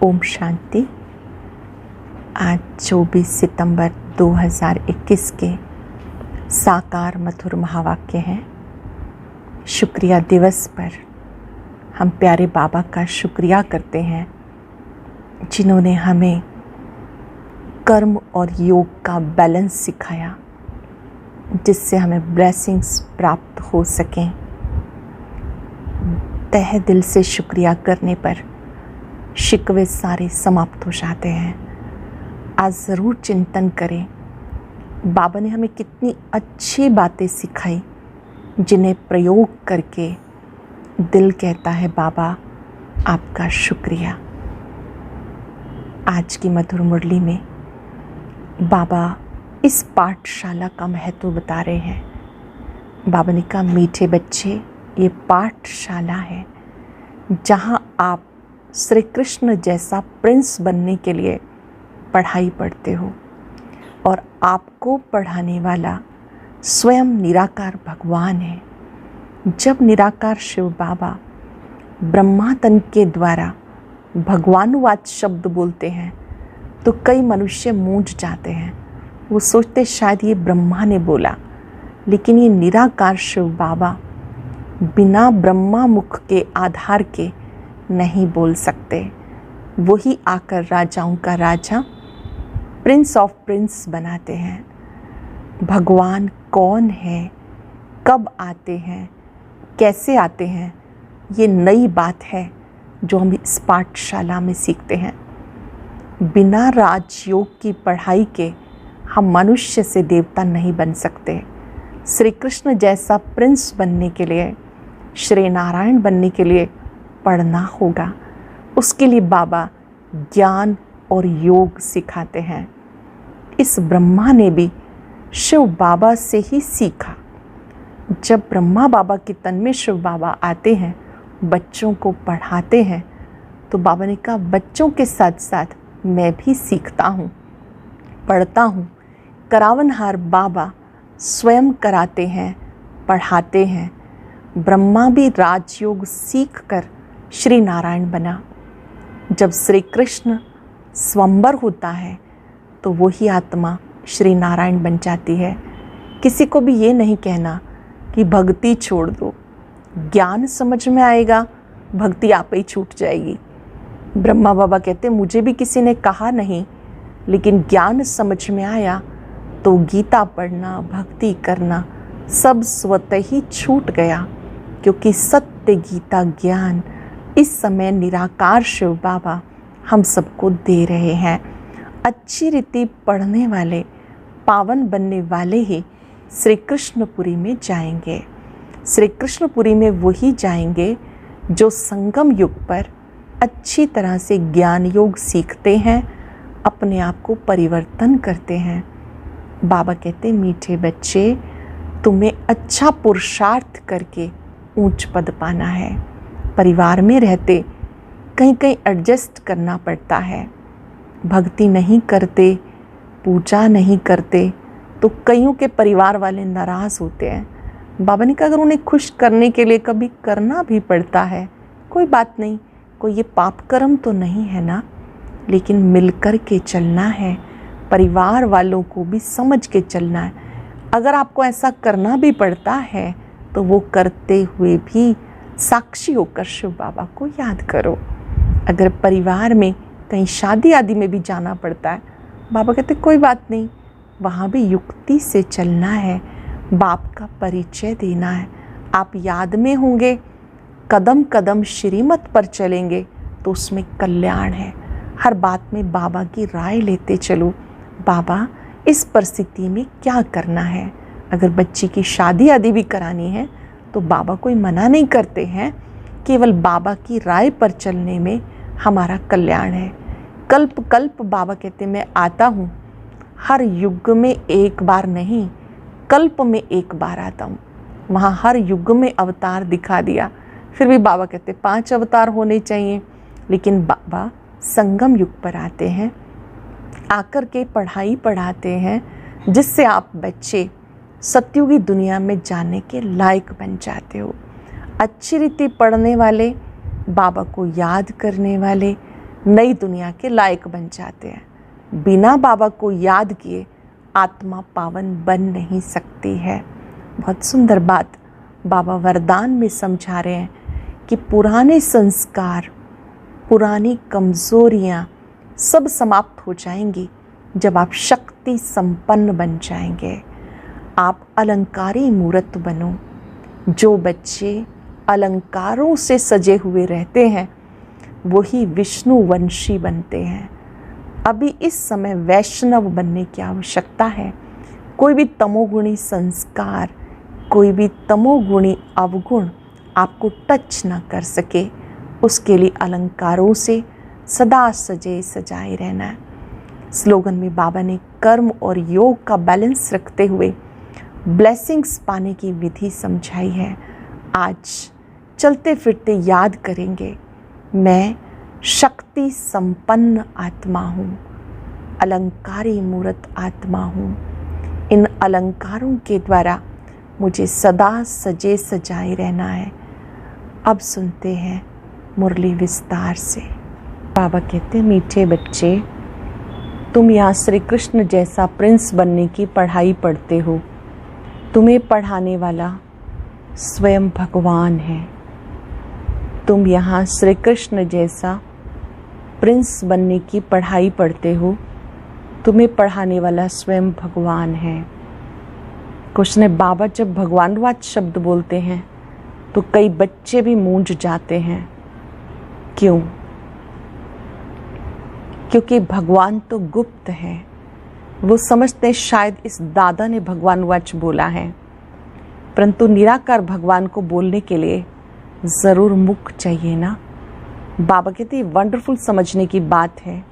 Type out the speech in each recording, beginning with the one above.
ओम शांति। आज 24 सितंबर 2021 के साकार मधुर महावाक्य हैं। शुक्रिया दिवस पर हम प्यारे बाबा का शुक्रिया करते हैं जिन्होंने हमें कर्म और योग का बैलेंस सिखाया, जिससे हमें ब्लेसिंग्स प्राप्त हो सकें। तहे दिल से शुक्रिया करने पर शिकवे सारे समाप्त हो जाते हैं। आज ज़रूर चिंतन करें, बाबा ने हमें कितनी अच्छी बातें सिखाई जिन्हें प्रयोग करके दिल कहता है बाबा आपका शुक्रिया। आज की मधुर मुरली में बाबा इस पाठशाला का महत्व बता रहे हैं। बाबा ने कहा, मीठे बच्चे, ये पाठशाला है जहाँ आप श्री कृष्ण जैसा प्रिंस बनने के लिए पढ़ाई पढ़ते हो, और आपको पढ़ाने वाला स्वयं निराकार भगवान है। जब निराकार शिव बाबा ब्रह्मा तन के द्वारा भगवानुवाद शब्द बोलते हैं तो कई मनुष्य मूंझ जाते हैं। वो सोचते शायद ये ब्रह्मा ने बोला, लेकिन ये निराकार शिव बाबा बिना ब्रह्मा मुख के आधार के नहीं बोल सकते। वही आकर राजाओं का राजा, प्रिंस ऑफ प्रिंस बनाते हैं। भगवान कौन है, कब आते हैं, कैसे आते हैं, ये नई बात है जो हम इस पाठशाला में सीखते हैं। बिना राजयोग की पढ़ाई के हम मनुष्य से देवता नहीं बन सकते। श्री कृष्ण जैसा प्रिंस बनने के लिए, श्री नारायण बनने के लिए पढ़ना होगा। उसके लिए बाबा ज्ञान और योग सिखाते हैं। इस ब्रह्मा ने भी शिव बाबा से ही सीखा। जब ब्रह्मा बाबा के तन में शिव बाबा आते हैं, बच्चों को पढ़ाते हैं, तो बाबा ने कहा बच्चों के साथ साथ मैं भी सीखता हूँ, पढ़ता हूँ। करावनहार बाबा स्वयं कराते हैं, पढ़ाते हैं। ब्रह्मा भी राजयोग सीख कर श्री नारायण बना। जब श्री कृष्ण स्वयंवर होता है तो वही आत्मा श्री नारायण बन जाती है। किसी को भी ये नहीं कहना कि भक्ति छोड़ दो, ज्ञान समझ में आएगा, भक्ति आप ही छूट जाएगी। ब्रह्मा बाबा कहते मुझे भी किसी ने कहा नहीं, लेकिन ज्ञान समझ में आया तो गीता पढ़ना, भक्ति करना सब स्वतः ही छूट गया, क्योंकि सत्य गीता ज्ञान इस समय निराकार शिव बाबा हम सबको दे रहे हैं। अच्छी रीति पढ़ने वाले, पावन बनने वाले ही श्री कृष्णपुरी में जाएंगे। श्री कृष्णपुरी में वही जाएंगे जो संगम युग पर अच्छी तरह से ज्ञान योग सीखते हैं, अपने आप को परिवर्तन करते हैं। बाबा कहते मीठे बच्चे, तुम्हें अच्छा पुरुषार्थ करके ऊंच पद पाना है। परिवार में रहते कहीं कहीं एडजस्ट करना पड़ता है। भक्ति नहीं करते, पूजा नहीं करते तो कईयों के परिवार वाले नाराज़ होते हैं। बाबा ने कहा अगर उन्हें खुश करने के लिए कभी करना भी पड़ता है, कोई बात नहीं, कोई ये पाप कर्म तो नहीं है ना, लेकिन मिलकर के चलना है। परिवार वालों को भी समझ के चलना है। अगर आपको ऐसा करना भी पड़ता है तो वो करते हुए भी साक्षी होकर शिव बाबा को याद करो। अगर परिवार में कहीं शादी आदि में भी जाना पड़ता है, बाबा कहते कोई बात नहीं, वहाँ भी युक्ति से चलना है, बाप का परिचय देना है। आप याद में होंगे, कदम कदम श्रीमत पर चलेंगे तो उसमें कल्याण है। हर बात में बाबा की राय लेते चलो, बाबा इस परिस्थिति में क्या करना है। अगर बच्ची की शादी आदि भी करानी है तो बाबा कोई मना नहीं करते हैं, केवल बाबा की राय पर चलने में हमारा कल्याण है। कल्प कल्प बाबा कहते मैं आता हूँ, हर युग में एक बार नहीं, कल्प में एक बार आता हूँ। वहाँ हर युग में अवतार दिखा दिया, फिर भी बाबा कहते 5 अवतार होने चाहिए। लेकिन बाबा संगम युग पर आते हैं, आकर के पढ़ाई पढ़ाते हैं, जिससे आप बच्चे सतयुगी दुनिया में जाने के लायक बन जाते हो। अच्छी रीति पढ़ने वाले, बाबा को याद करने वाले, नई दुनिया के लायक बन जाते हैं। बिना बाबा को याद किए आत्मा पावन बन नहीं सकती है। बहुत सुंदर बात बाबा वरदान में समझा रहे हैं कि पुराने संस्कार, पुरानी कमज़ोरियाँ सब समाप्त हो जाएंगी जब आप शक्ति संपन्न बन जाएंगे। आप अलंकारी मूर्त बनो। जो बच्चे अलंकारों से सजे हुए रहते हैं वही विष्णुवंशी बनते हैं। अभी इस समय वैष्णव बनने की आवश्यकता है। कोई भी तमोगुणी संस्कार, कोई भी तमोगुणी अवगुण आपको टच ना कर सके, उसके लिए अलंकारों से सदा सजे सजाए रहना है। स्लोगन में बाबा ने कर्म और योग का बैलेंस रखते हुए ब्लेसिंग्स पाने की विधि समझाई है। आज चलते फिरते याद करेंगे, मैं शक्ति संपन्न आत्मा हूँ, अलंकारी मूर्त आत्मा हूँ। इन अलंकारों के द्वारा मुझे सदा सजे सजाए रहना है। अब सुनते हैं मुरली विस्तार से। बाबा कहते, मीठे बच्चे, तुम यहाँ श्री कृष्ण जैसा प्रिंस बनने की पढ़ाई पढ़ते हो। तुम्हें पढ़ाने वाला स्वयं भगवान है। तुम यहाँ श्री कृष्ण जैसा प्रिंस बनने की पढ़ाई पढ़ते हो। तुम्हें पढ़ाने वाला स्वयं भगवान है। कुछ ने बाबा जब भगवानवाद शब्द बोलते हैं तो कई बच्चे भी मूंझ जाते हैं। क्यों? क्योंकि भगवान तो गुप्त है। वो समझते शायद इस दादा ने भगवानवाच बोला है, परंतु निराकार भगवान को बोलने के लिए ज़रूर मुख चाहिए ना। बाबा कहते वंडरफुल समझने की बात है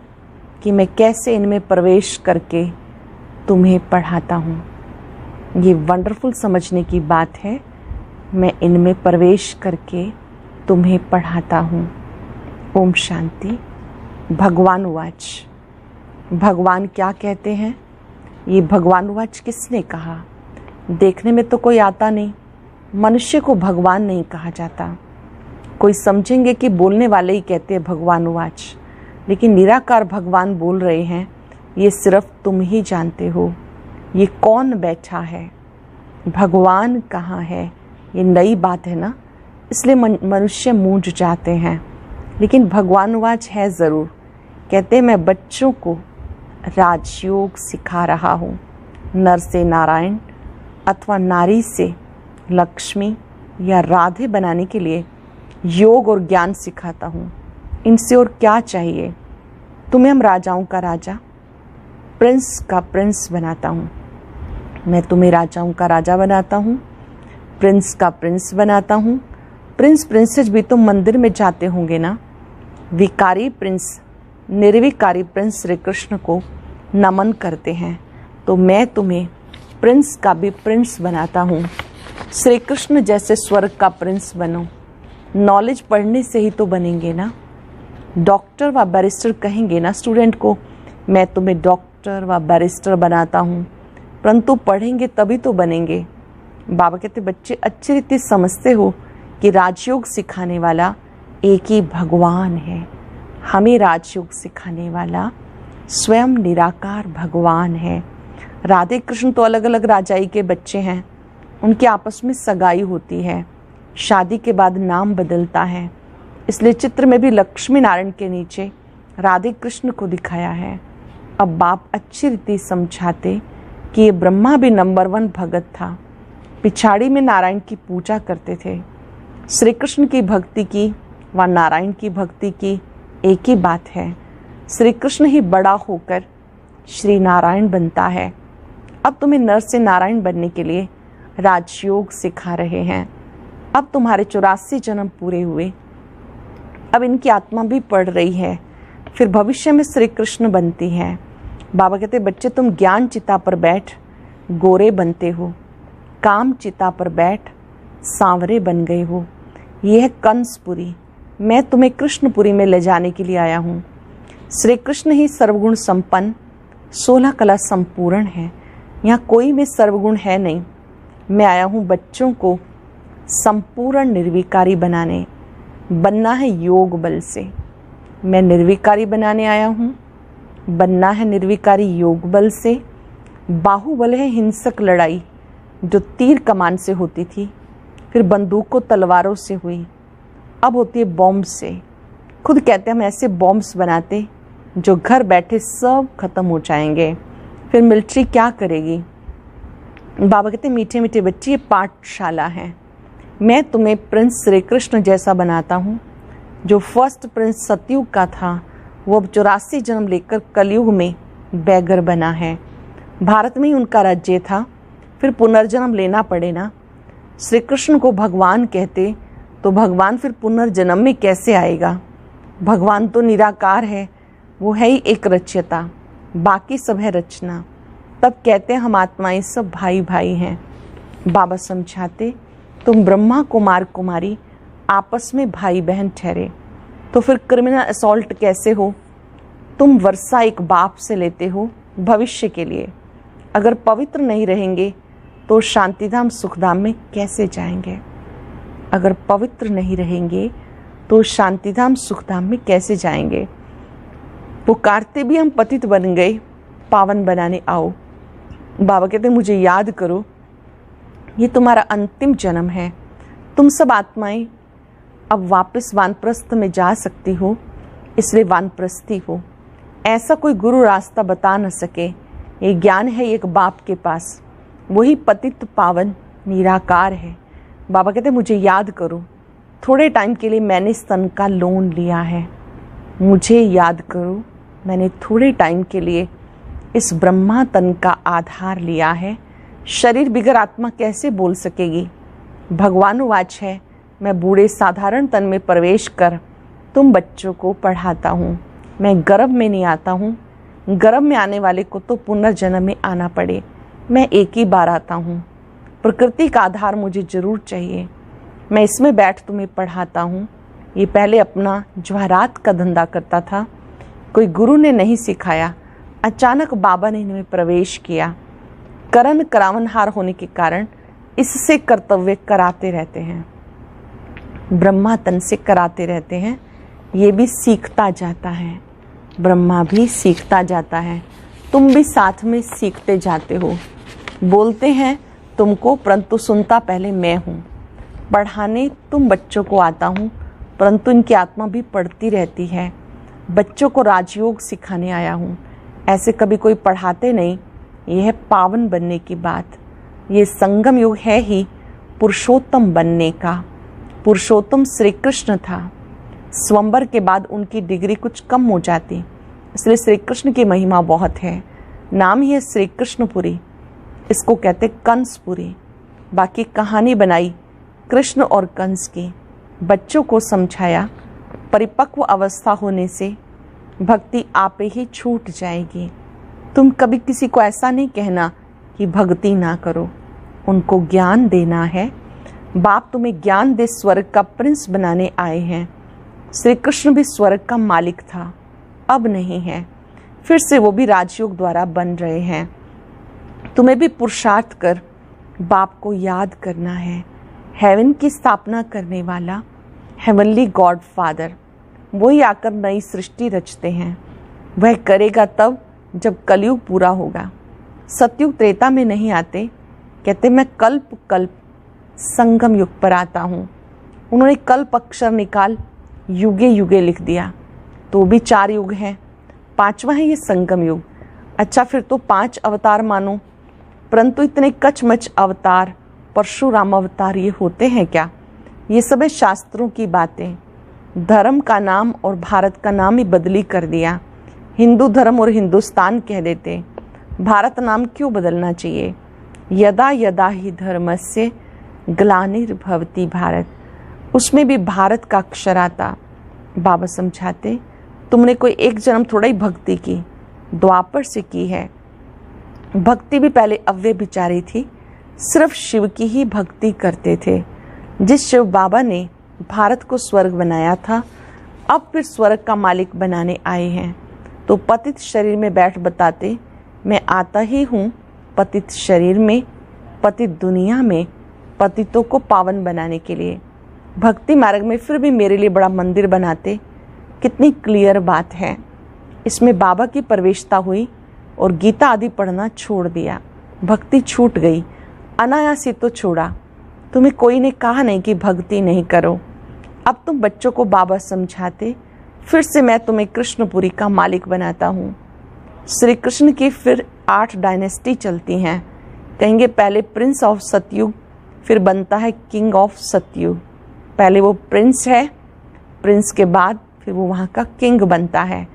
कि मैं कैसे इनमें प्रवेश करके तुम्हें पढ़ाता हूँ। ये वंडरफुल समझने की बात है, मैं इनमें प्रवेश करके तुम्हें पढ़ाता हूँ। ओम शांति। भगवानवाच। भगवान क्या कहते हैं? ये भगवानवाच किसने कहा? देखने में तो कोई आता नहीं। मनुष्य को भगवान नहीं कहा जाता। कोई समझेंगे कि बोलने वाले ही कहते हैं भगवानवाच, लेकिन निराकार भगवान बोल रहे हैं, ये सिर्फ तुम ही जानते हो। ये कौन बैठा है, भगवान कहाँ है, ये नई बात है ना, इसलिए मनुष्य मूंझ जाते हैं। लेकिन भगवानवाच है ज़रूर। कहते मैं बच्चों को राजयोग सिखा रहा हूँ। नर से नारायण अथवा नारी से लक्ष्मी या राधे बनाने के लिए योग और ज्ञान सिखाता हूँ। इनसे और क्या चाहिए? तुम्हें हम राजाओं का राजा, प्रिंस का प्रिंस बनाता हूँ। मैं तुम्हें राजाओं का राजा बनाता हूँ, प्रिंस का प्रिंस बनाता हूँ। प्रिंस प्रिंसेस भी तो मंदिर में जाते होंगे ना। विकारी प्रिंस, निर्विकारी प्रिंस श्री कृष्ण को नमन करते हैं, तो मैं तुम्हें प्रिंस का भी प्रिंस बनाता हूँ। श्री कृष्ण जैसे स्वर्ग का प्रिंस बनो। नॉलेज पढ़ने से ही तो बनेंगे ना। डॉक्टर व बैरिस्टर कहेंगे ना स्टूडेंट को, मैं तुम्हें डॉक्टर व बैरिस्टर बनाता हूँ, परंतु पढ़ेंगे तभी तो बनेंगे। बाबा कहते बच्चे अच्छी रीति समझते हो कि राजयोग सिखाने वाला एक ही भगवान है। हमें राजयोग सिखाने वाला स्वयं निराकार भगवान है। राधे कृष्ण तो अलग अलग राजाई के बच्चे हैं, उनकी आपस में सगाई होती है, शादी के बाद नाम बदलता है, इसलिए चित्र में भी लक्ष्मी नारायण के नीचे राधे कृष्ण को दिखाया है। अब बाप अच्छी रीति समझाते कि ये ब्रह्मा भी नंबर 1 भगत था, पिछाड़ी में नारायण की पूजा करते थे। श्री कृष्ण की भक्ति की व नारायण की भक्ति की एक ही बात है। श्री कृष्ण ही बड़ा होकर श्री नारायण बनता है। अब तुम्हें नर से नारायण बनने के लिए राजयोग सिखा रहे हैं। अब तुम्हारे 84 जन्म पूरे हुए, अब इनकी आत्मा भी पढ़ रही है, फिर भविष्य में श्री कृष्ण बनती है। बाबा कहते बच्चे तुम ज्ञान चिता पर बैठ गोरे बनते हो, काम चिता पर बैठ सांवरे बन गए हो। यह है कंसपुरी, मैं तुम्हें कृष्णपुरी में ले जाने के लिए आया हूँ। श्री कृष्ण ही सर्वगुण संपन्न 16 कला संपूर्ण है। यहाँ कोई भी सर्वगुण है नहीं। मैं आया हूँ बच्चों को संपूर्ण निर्विकारी बनाने। बनना है योग बल से। मैं निर्विकारी बनाने आया हूँ। बनना है निर्विकारी योग बल से। बाहुबल है हिंसक लड़ाई जो तीर कमान से होती थी, फिर बंदूकों तलवारों से हुई, अब होती है बॉम्ब से। खुद कहते हैं हम ऐसे बॉम्ब्स बनाते जो घर बैठे सब खत्म हो जाएंगे। फिर मिलिट्री क्या करेगी? बाबा कहते हैं मीठे मीठे बच्चे, ये पाठशाला है। मैं तुम्हें प्रिंस श्री कृष्ण जैसा बनाता हूँ। जो फर्स्ट प्रिंस सतयुग का था वो अब 84 जन्म लेकर कलयुग में बैगर बना है। भारत में ही उनका राज्य था, फिर पुनर्जन्म लेना पड़े ना। श्री कृष्ण को भगवान कहते तो भगवान फिर पुनर्जन्म में कैसे आएगा? भगवान तो निराकार है, वो है ही एक रचयिता, बाकी सब है रचना। तब कहते हैं हम आत्माएं सब भाई भाई हैं। बाबा समझाते तुम ब्रह्मा कुमार कुमारी आपस में भाई बहन ठहरे तो फिर क्रिमिनल असॉल्ट कैसे हो? तुम वर्षा एक बाप से लेते हो भविष्य के लिए। अगर पवित्र नहीं रहेंगे तो शांतिधाम सुखधाम में कैसे जाएंगे? अगर पवित्र नहीं रहेंगे तो शांतिधाम सुखधाम में कैसे जाएंगे? पुकारते भी हम पतित बन गए, पावन बनाने आओ। बाबा कहते मुझे याद करो, ये तुम्हारा अंतिम जन्म है। तुम सब आत्माएं अब वापस वानप्रस्थ में जा सकती हो, इसलिए वानप्रस्थी हो। ऐसा कोई गुरु रास्ता बता न सके। ये ज्ञान है एक बाप के पास, वही पतित पावन निराकार है। बाबा कहते मुझे याद करो, थोड़े टाइम के लिए मैंने स्तन का लोन लिया है। मुझे याद करो, मैंने थोड़े टाइम के लिए इस ब्रह्मा तन का आधार लिया है। शरीर बिगर आत्मा कैसे बोल सकेगी? भगवानुवाच है, मैं बूढ़े साधारण तन में प्रवेश कर तुम बच्चों को पढ़ाता हूँ। मैं गर्भ में नहीं आता हूँ, गर्भ में आने वाले को तो पुनर्जन्म में आना पड़े। मैं एक ही बार आता हूँ। प्रकृति का आधार मुझे जरूर चाहिए। मैं इसमें बैठ तुम्हें पढ़ाता हूँ। ये पहले अपना जवाहरात का धंधा करता था, कोई गुरु ने नहीं सिखाया। अचानक बाबा ने इनमें प्रवेश किया। करण करावनहार होने के कारण इससे कर्तव्य कराते रहते हैं, ब्रह्मा तन से कराते रहते हैं। ये भी सीखता जाता है, ब्रह्मा भी सीखता जाता है, तुम भी साथ में सीखते जाते हो। बोलते हैं तुमको, परंतु सुनता पहले मैं हूँ। पढ़ाने तुम बच्चों को आता हूँ, परंतु इनकी आत्मा भी पढ़ती रहती है। बच्चों को राजयोग सिखाने आया हूँ। ऐसे कभी कोई पढ़ाते नहीं। यह है पावन बनने की बात। ये संगम युग है ही पुरुषोत्तम बनने का। पुरुषोत्तम श्री कृष्ण था। स्वयंवर के बाद उनकी डिग्री कुछ कम हो जाती, इसलिए श्री कृष्ण की महिमा बहुत है। नाम ही है श्री कृष्णपुरी, इसको कहते कंसपुरी। बाकी कहानी बनाई कृष्ण और कंस की, बच्चों को समझाया। परिपक्व अवस्था होने से भक्ति आप ही छूट जाएगी। तुम कभी किसी को ऐसा नहीं कहना कि भक्ति ना करो, उनको ज्ञान देना है। बाप तुम्हें ज्ञान दे स्वर्ग का प्रिंस बनाने आए हैं। श्री कृष्ण भी स्वर्ग का मालिक था, अब नहीं है, फिर से वो भी राजयोग द्वारा बन रहे हैं। तुम्हें भी पुरुषार्थ कर बाप को याद करना है। हेवन की स्थापना करने वाला हेवनली गॉड फादर, वही आकर नई सृष्टि रचते हैं। वह करेगा तब जब कलयुग पूरा होगा। सतयुग त्रेता में नहीं आते, कहते मैं कल्प कल्प संगम युग पर आता हूँ। उन्होंने कल्प अक्षर निकाल युगे युगे लिख दिया, तो भी 4 युग हैं। 5वां है ये संगम युग। अच्छा, फिर तो 5 अवतार मानो, परंतु इतने कचमच अवतार, परशुराम अवतार ये होते हैं क्या? ये सब है शास्त्रों की बातें। धर्म का नाम और भारत का नाम ही बदली कर दिया। हिंदू धर्म और हिंदुस्तान कह देते, भारत नाम क्यों बदलना चाहिए? यदा यदा ही धर्मस्य ग्लानिर्भवति भारत, उसमें भी भारत का अक्षर आता। बाबा समझाते तुमने कोई एक जन्म थोड़ा ही भक्ति की, द्वापर से की है। भक्ति भी पहले अव्यय बिचारी थी, सिर्फ शिव की ही भक्ति करते थे। जिस शिव बाबा ने भारत को स्वर्ग बनाया था, अब फिर स्वर्ग का मालिक बनाने आए हैं। तो पतित शरीर में बैठ बताते मैं आता ही हूँ पतित शरीर में, पतित दुनिया में, पतितों को पावन बनाने के लिए। भक्ति मार्ग में फिर भी मेरे लिए बड़ा मंदिर बनाते, कितनी क्लियर बात है। इसमें बाबा की प्रवेशता हुई और गीता आदि पढ़ना छोड़ दिया, भक्ति छूट गई, अनायास ही तो छोड़ा। तुम्हें कोई ने कहा नहीं कि भक्ति नहीं करो। अब तुम बच्चों को बाबा समझाते, फिर से मैं तुम्हें कृष्णपुरी का मालिक बनाता हूँ। श्री कृष्ण की फिर 8 डायनेस्टी चलती हैं। कहेंगे पहले प्रिंस ऑफ सतयुग, फिर बनता है किंग ऑफ सतयुग। पहले वो प्रिंस है, प्रिंस के बाद फिर वो वहाँ का किंग बनता है।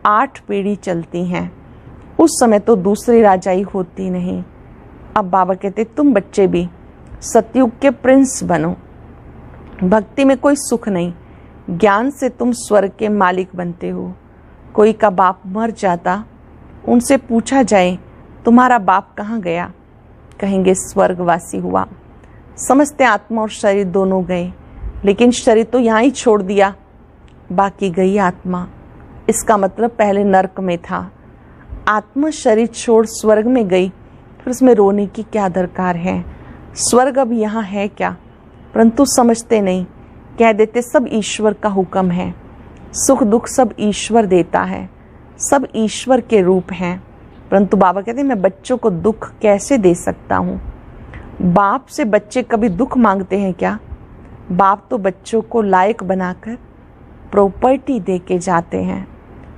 8 पीढ़ी चलती हैं। उस समय तो दूसरी राजाई होती नहीं। अब बाबा कहते तुम बच्चे भी सतयुग के प्रिंस बनो। भक्ति में कोई सुख नहीं, ज्ञान से तुम स्वर्ग के मालिक बनते हो। कोई का बाप मर जाता, उनसे पूछा जाए तुम्हारा बाप कहाँ गया, कहेंगे स्वर्गवासी हुआ। समझते आत्मा और शरीर दोनों गए, लेकिन शरीर तो यहाँ ही छोड़ दिया, बाकी गई आत्मा। इसका मतलब पहले नरक में था, आत्मा शरीर छोड़ स्वर्ग में गई, फिर उसमें रोने की क्या दरकार है। स्वर्ग अब यहाँ है क्या, परंतु समझते नहीं। कह देते सब ईश्वर का हुक्म है, सुख दुख सब ईश्वर देता है, सब ईश्वर के रूप हैं। परंतु बाबा कहते मैं बच्चों को दुख कैसे दे सकता हूँ। बाप से बच्चे कभी दुख मांगते हैं क्या? बाप तो बच्चों को लायक बनाकर प्रॉपर्टी दे के जाते हैं,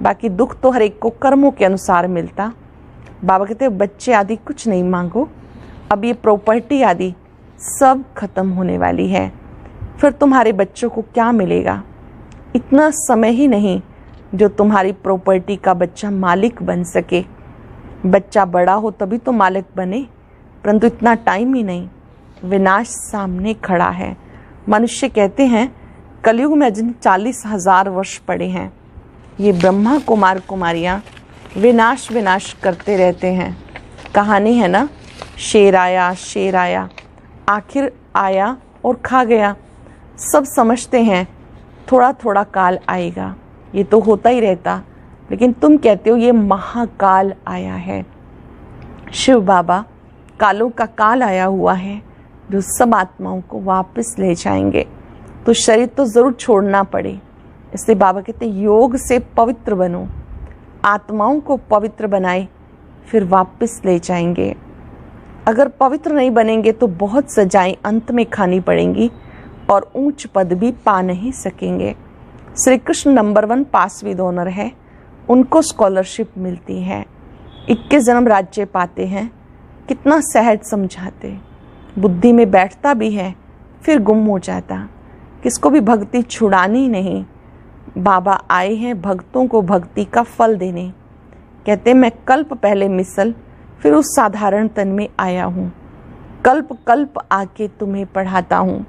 बाकी दुख तो हर एक को कर्मों के अनुसार मिलता। बाबा कहते हैं बच्चे आदि कुछ नहीं मांगो, अब ये प्रॉपर्टी आदि सब खत्म होने वाली है, फिर तुम्हारे बच्चों को क्या मिलेगा। इतना समय ही नहीं जो तुम्हारी प्रॉपर्टी का बच्चा मालिक बन सके। बच्चा बड़ा हो तभी तो मालिक बने, परंतु इतना टाइम ही नहीं। विनाश सामने खड़ा है। मनुष्य कहते हैं कलयुग में जिन 40,000 वर्ष पड़े हैं, ये ब्रह्मा कुमार कुमारियाँ विनाश विनाश करते रहते हैं। कहानी है ना, शेर आया, आखिर आया और खा गया। सब समझते हैं थोड़ा थोड़ा काल आएगा, ये तो होता ही रहता, लेकिन तुम कहते हो ये महाकाल आया है। शिव बाबा कालों का काल आया हुआ है जो सब आत्माओं को वापस ले जाएंगे, तो शरीर तो ज़रूर छोड़ना पड़े। इसलिए बाबा कहते हैं योग से पवित्र बनो, आत्माओं को पवित्र बनाए, फिर वापस ले जाएंगे। अगर पवित्र नहीं बनेंगे तो बहुत सजाएं अंत में खानी पड़ेंगी और ऊंच पद भी पा नहीं सकेंगे। श्री कृष्ण नंबर 1 पासविद ऑनर है, उनको स्कॉलरशिप मिलती है, 21 जन्म राज्य पाते हैं। कितना सहज समझाते, बुद्धि में बैठता भी है फिर गुम हो जाता। किसको भी भक्ति छुड़ानी नहीं। बाबा आए हैं भक्तों को भक्ति का फल देने। कहते मैं कल्प पहले मिसल फिर उस साधारण तन में आया हूँ, कल्प कल्प आके तुम्हें पढ़ाता हूँ।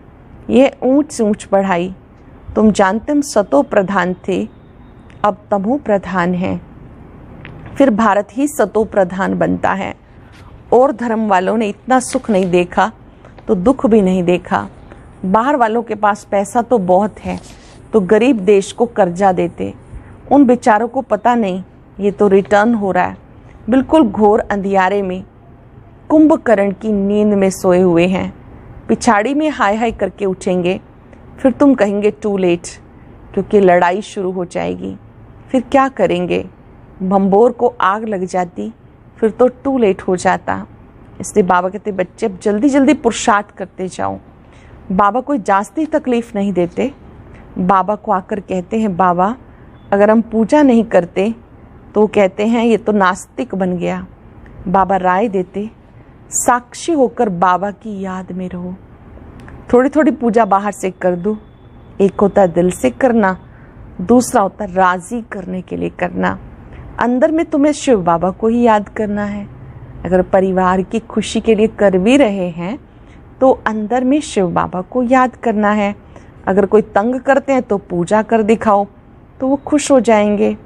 यह ऊंच ऊंच पढ़ाई। तुम जानते हम सतो प्रधान थे, अब तमो प्रधान है, फिर भारत ही सतो प्रधान बनता है। और धर्म वालों ने इतना सुख नहीं देखा तो दुख भी नहीं देखा। बाहर वालों के पास पैसा तो बहुत है तो गरीब देश को कर्जा देते, उन बेचारों को पता नहीं ये तो रिटर्न हो रहा है। बिल्कुल घोर अंधियारे में कुंभकर्ण की नींद में सोए हुए हैं, पिछाड़ी में हाय हाय करके उठेंगे, फिर तुम कहेंगे टू लेट, क्योंकि लड़ाई शुरू हो जाएगी। फिर क्या करेंगे? भंबोर को आग लग जाती, फिर तो टू लेट हो जाता। इसलिए बाबा कहते बच्चे अब जल्दी जल्दी पुरुषार्थ करते जाओ। बाबा कोई जास्ती तकलीफ नहीं देते। बाबा को आकर कहते हैं बाबा अगर हम पूजा नहीं करते तो कहते हैं ये तो नास्तिक बन गया। बाबा राय देते साक्षी होकर बाबा की याद में रहो। थोड़ी थोड़ी पूजा बाहर से कर दो, एक होता दिल से करना, दूसरा होता राजी करने के लिए करना। अंदर में तुम्हें शिव बाबा को ही याद करना है। अगर परिवार की खुशी के लिए कर भी रहे हैं तो अंदर में शिव बाबा को याद करना है। अगर कोई तंग करते हैं तो पूजा कर दिखाओ तो वो खुश हो जाएंगे।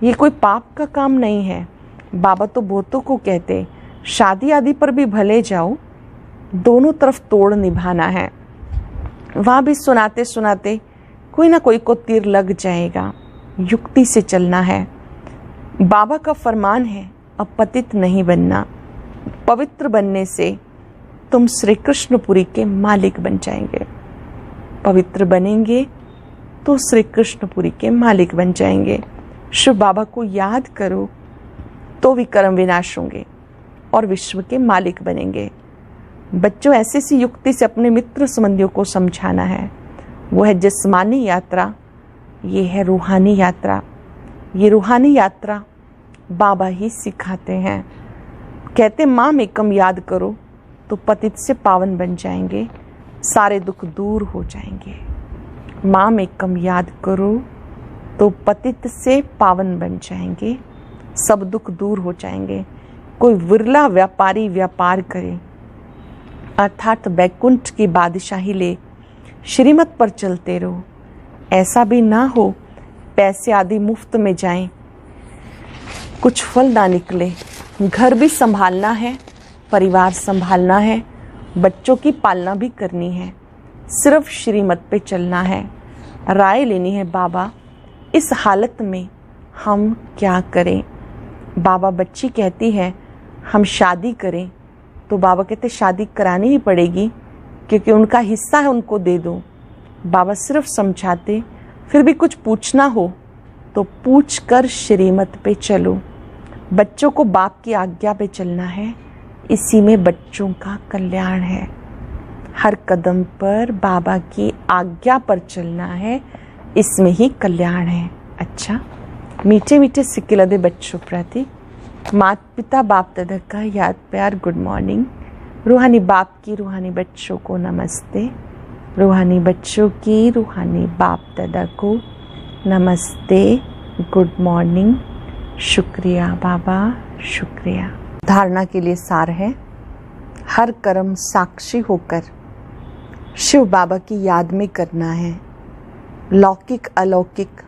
ये कोई पाप का काम नहीं है। बाबा तो बहुतों को कहते शादी आदि पर भी भले जाओ, दोनों तरफ तोड़ निभाना है। वहाँ भी सुनाते सुनाते कोई ना कोई को तीर लग जाएगा। युक्ति से चलना है। बाबा का फरमान है अपतित नहीं बनना। पवित्र बनने से तुम श्री कृष्णपुरी के मालिक बन जाएंगे। पवित्र बनेंगे तो श्री कृष्णपुरी के मालिक बन जाएंगे। शिव बाबा को याद करो तो विक्रम विनाश होंगे और विश्व के मालिक बनेंगे। बच्चों, ऐसी सी युक्ति से अपने मित्र संबंधियों को समझाना है। वो है जिस्मानी यात्रा, ये है रूहानी यात्रा। ये रूहानी यात्रा बाबा ही सिखाते हैं। कहते माम एकम याद करो तो पतित से पावन बन जाएंगे, सारे दुख दूर हो जाएंगे। माम एकम याद करो तो पतित से पावन बन जाएंगे, सब दुख दूर हो जाएंगे। कोई विरला व्यापारी व्यापार करे, अर्थात बैकुंठ की बादशाही ले, श्रीमत पर चलते रहो। ऐसा भी ना हो पैसे आदि मुफ्त में जाएं, कुछ फल ना निकले। घर भी संभालना है, परिवार संभालना है, बच्चों की पालना भी करनी है, सिर्फ श्रीमत पे चलना है। राय लेनी है, बाबा इस हालत में हम क्या करें। बाबा बच्ची कहती है हम शादी करें, तो बाबा कहते शादी करानी ही पड़ेगी क्योंकि उनका हिस्सा है, उनको दे दो। बाबा सिर्फ समझाते, फिर भी कुछ पूछना हो तो पूछ कर श्रीमत पे चलो। बच्चों को बाप की आज्ञा पे चलना है, इसी में बच्चों का कल्याण है। हर कदम पर बाबा की आज्ञा पर चलना है, इसमें ही कल्याण है। अच्छा, मीठे मीठे सिक्के लदे बच्चों प्रति माता पिता बाप दादा का याद प्यार गुड मॉर्निंग। रूहानी बाप की रूहानी बच्चों को नमस्ते। रूहानी बच्चों की रूहानी बाप दादा को नमस्ते, गुड मॉर्निंग। शुक्रिया बाबा, शुक्रिया। धारणा के लिए सार है, हर कर्म साक्षी होकर शिव बाबा की याद में करना है। लौकिक अलौकिक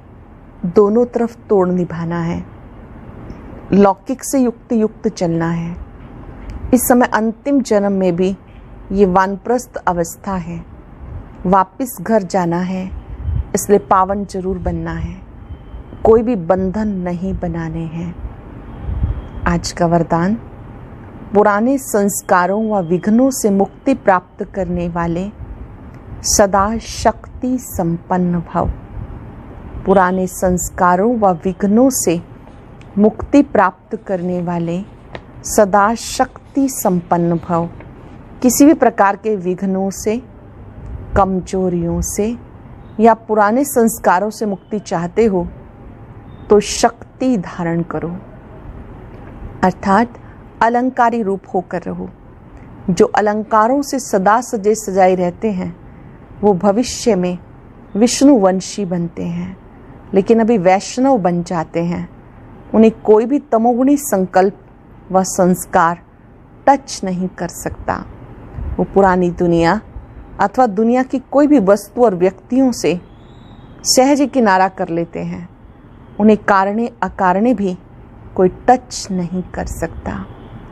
दोनों तरफ तोड़ निभाना है। लौकिक से युक्त युक्त चलना है। इस समय अंतिम जन्म में भी ये वानप्रस्थ अवस्था है, वापिस घर जाना है, इसलिए पावन जरूर बनना है। कोई भी बंधन नहीं बनाने हैं। आज का वरदान, पुराने संस्कारों व विघ्नों से मुक्ति प्राप्त करने वाले सदा शक्ति संपन्न भव। पुराने संस्कारों व विघ्नों से मुक्ति प्राप्त करने वाले सदा शक्ति संपन्न भव। किसी भी प्रकार के विघ्नों से, कमजोरियों से या पुराने संस्कारों से मुक्ति चाहते हो तो शक्ति धारण करो, अर्थात अलंकारी रूप होकर रहो। जो अलंकारों से सदा सजे सजाए रहते हैं वो भविष्य में विष्णुवंशी बनते हैं, लेकिन अभी वैष्णव बन जाते हैं। उन्हें कोई भी तमोगुणी संकल्प व संस्कार टच नहीं कर सकता। वो पुरानी दुनिया अथवा दुनिया की कोई भी वस्तु और व्यक्तियों से सहज किनारा कर लेते हैं। उन्हें कारणे अकारणे भी कोई टच नहीं कर सकता।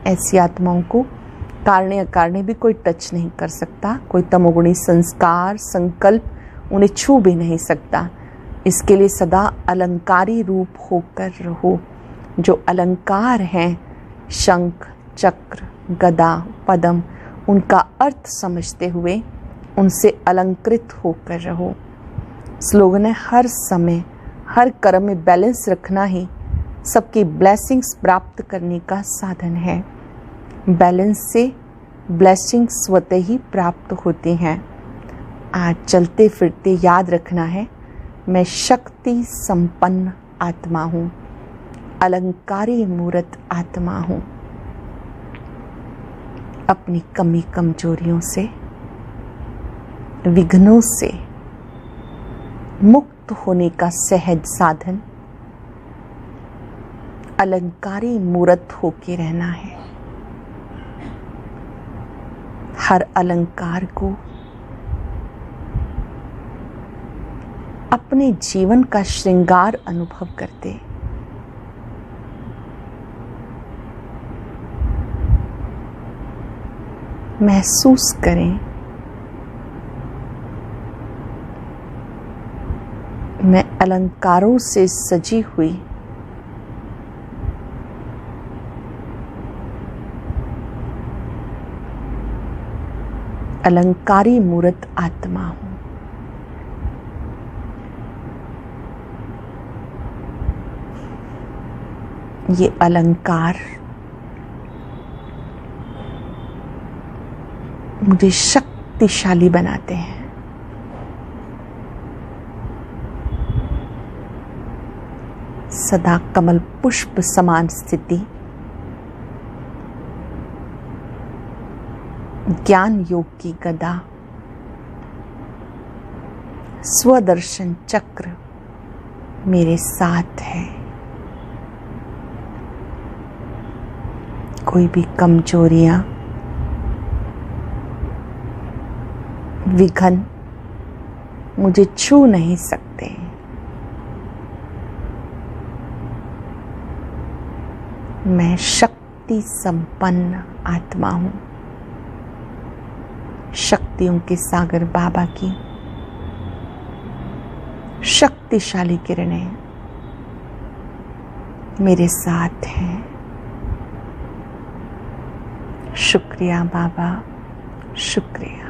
ऐसी आत्माओं को कारणे अकारणे भी कोई टच नहीं कर सकता। कोई तमोगुणी संस्कार संकल्प उन्हें छू भी नहीं सकता। इसके लिए सदा अलंकारी रूप होकर रहो। जो अलंकार हैं, शंख चक्र गदा पद्म, उनका अर्थ समझते हुए उनसे अलंकृत होकर रहो। स्लोगन है, हर समय हर कर्म में बैलेंस रखना ही सबकी ब्लेसिंग्स प्राप्त करने का साधन है। बैलेंस से ब्लेसिंग्स स्वतः ही प्राप्त होती हैं। आज चलते फिरते याद रखना है, मैं शक्ति संपन्न आत्मा हूँ, अलंकारी मूर्त आत्मा हूँ। अपनी कमी कमजोरियों से, विघ्नों से मुक्त होने का सहज साधन अलंकारी मूर्त होके रहना है। हर अलंकार को अपने जीवन का श्रृंगार अनुभव करते, महसूस करें, मैं अलंकारों से सजी हुई अलंकारी मूर्त आत्मा हूँ। ये अलंकार मुझे शक्तिशाली बनाते हैं। सदा कमल पुष्प समान स्थिति, ज्ञान योग की गदा, स्वदर्शन चक्र मेरे साथ है। कोई भी कमजोरियां, विघन मुझे छू नहीं सकते। मैं शक्ति संपन्न आत्मा हूं। शक्तियों के सागर बाबा की शक्तिशाली किरणें मेरे साथ हैं। शुक्रिया बाबा, शुक्रिया।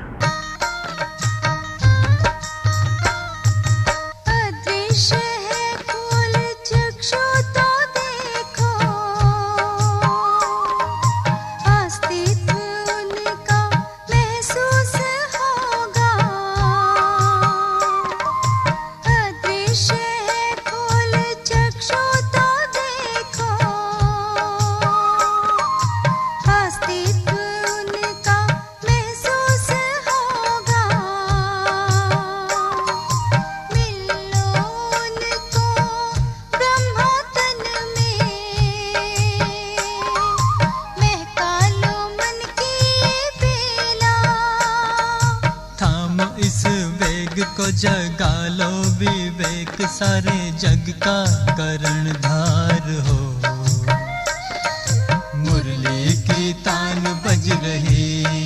को जगा लो विवेक, सारे जग का कर्णधार हो। मुरली की तान बज रही